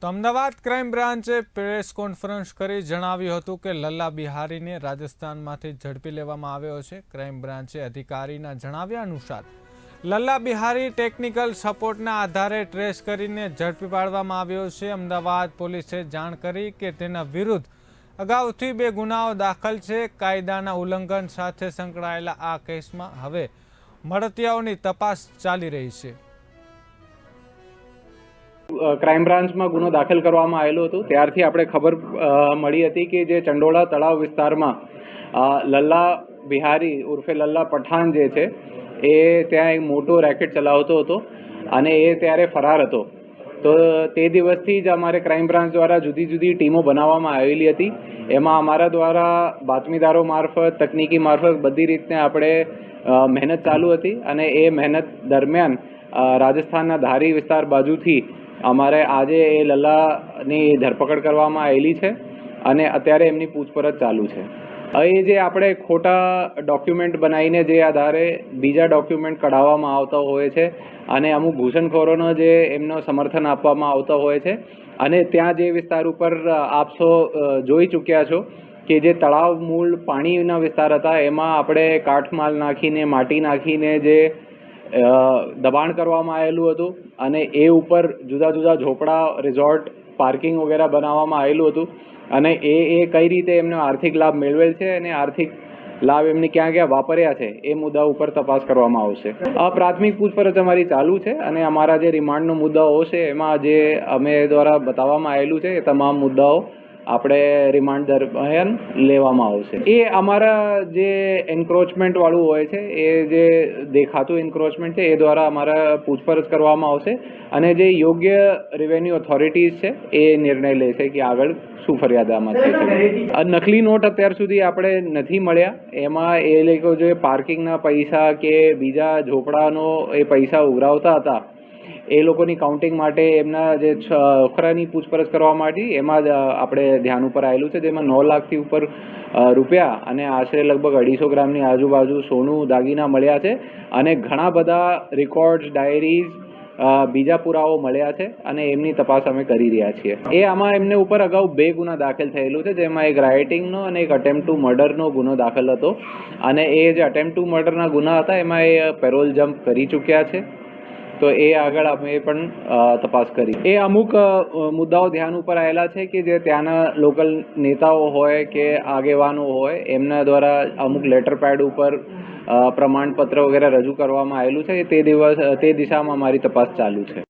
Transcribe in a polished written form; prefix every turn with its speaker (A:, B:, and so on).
A: તો Ahmedabad crime બ્રાન્ચે press conference કરી જણાવ્યું હતું કે લલ્લા બિહારીને રાજસ્થાનમાંથી ઝડપી લેવામાં આવ્યો છે। ક્રાઇમ બ્રાન્ચે અધિકારીના જણાવ્યા અનુસાર લલ્લા બિહારી ટેકનિકલ સપોર્ટના આધારે ટ્રેસ કરીને ઝડપી પાડવામાં આવ્યો છે। અમદાવાદ પોલીસે જાણ કરી કે તેના વિરુદ્ધ અગાઉથી 2 ગુનાઓ દાખલ છે। કાયદાના ઉલ્લંઘન સાથે સંકળાયેલા આ કેસમાં હવે મળતિયાઓની તપાસ ચાલી રહી છે।
B: ક્રાઇમ બ્રાન્ચમાં ગુનો દાખલ કરવામાં આવેલો હતો ત્યારથી આપણે ખબર મળી હતી કે જે ચંડોળા તળાવ વિસ્તારમાં લલ્લા બિહારી ઉર્ફે લલ્લા પઠાણ જે છે એ ત્યાં એક મોટો રેકેટ ચલાવતો હતો અને એ ત્યારે ફરાર હતો। તો તે દિવસથી જ અમારે ક્રાઇમ બ્રાન્ચ દ્વારા જુદી જુદી ટીમો બનાવવામાં આવેલી હતી। એમાં અમારા દ્વારા બાતમીદારો મારફત તકનીકી મારફત બધી રીતને આપણે મહેનત ચાલુ હતી અને એ મહેનત દરમિયાન રાજસ્થાનના ધારી વિસ્તાર બાજુથી અમારે આજે એ લલ્લાની ધરપકડ કરવામાં આવેલી છે અને અત્યારે એમની પૂછપરછ ચાલુ છે। એ જે આપણે ખોટા ડોક્યુમેન્ટ બનાવીને જે આધારે બીજા ડોક્યુમેન્ટ કઢાવવામાં આવતા હોય છે અને અમુક ઘૂસણખોરોનો જે એમનો સમર્થન આપવામાં આવતા હોય છે અને ત્યાં જે વિસ્તાર ઉપર આપ સૌ જોઈ ચૂક્યા છો કે જે તળાવ મૂળ પાણીના વિસ્તાર હતા એમાં આપણે કાઠમાલ નાખીને માટી નાખીને જે દબાણ કરવામાં આવેલું હતું અને એ ઉપર જુદા જુદા ઝોપડા રિઝોર્ટ પાર્કિંગ વગેરે બનાવવામાં આવેલું હતું અને એ કઈ રીતે એમનો આર્થિક લાભ મેળવેલ છે અને આર્થિક લાભ એમને ક્યાં ક્યાં વાપર્યા છે એ મુદ્દા ઉપર તપાસ કરવામાં આવશે। આ પ્રાથમિક પૂછપરછ અમારી ચાલુ છે અને અમારા જે રિમાન્ડનો મુદ્દાઓ છે એમાં જે અમે દ્વારા બતાવવામાં આવેલું છે એ તમામ મુદ્દાઓ આપણે રિમાન્ડ દરમિયાન લેવામાં આવશે। એ અમારા જે એન્ક્રોચમેન્ટ વાળું હોય છે એ જે દેખાતું એન્ક્રોચમેન્ટ છે એ દ્વારા અમારા પૂછપરછ કરવામાં આવશે અને જે યોગ્ય રેવન્યુ ઓથોરિટીઝ છે એ નિર્ણય લેશે કે આગળ શું ફરિયાદ આમાં થઈ શકે। નકલી નોટ અત્યાર સુધી આપણે નથી મળ્યા। એમાં એ લોકો જે પાર્કિંગના પૈસા કે બીજા ઝોપડાનો એ પૈસા ઉઘરાવતા હતા એ લોકોની કાઉન્ટિંગ માટે એમના જે છોકરાની પૂછપરછ કરવા માટે એમાં જ આપણે ધ્યાન ઉપર આવેલું છે જેમાં 9 લાખથી ઉપર રૂપિયા અને આશરે લગભગ 250 ગ્રામની આજુબાજુ સોનું દાગીના મળ્યા છે અને ઘણા બધા રેકોર્ડ્સ ડાયરીઝ બીજા પુરાવો મળ્યા છે અને એમની તપાસ અમે કરી રહ્યા છીએ। એ આમાં એમને ઉપર અગાઉ 2 ગુના દાખલ થયેલું છે જેમાં એક રાઇટિંગનો અને એક અટેમ્પ્ટ ટુ મર્ડરનો ગુનો દાખલ હતો અને એ જે અટેમ્પ્ટ ટુ મર્ડરના ગુના હતા એમાં એ પેરોલ જમ્પ કરી ચૂક્યા છે। તો એ આગળ અમે પણ તપાસ કરી। એ અમુક મુદ્દાઓ ધ્યાન ઉપર આવેલા છે કે જે ત્યાંના લોકલ નેતાઓ હોય કે આગેવાનો હોય એમના દ્વારા અમુક લેટર પેડ ઉપર પ્રમાણપત્ર વગેરે રજૂ કરવામાં આવેલું છે તે દિશામાં અમારી તપાસ ચાલુ છે।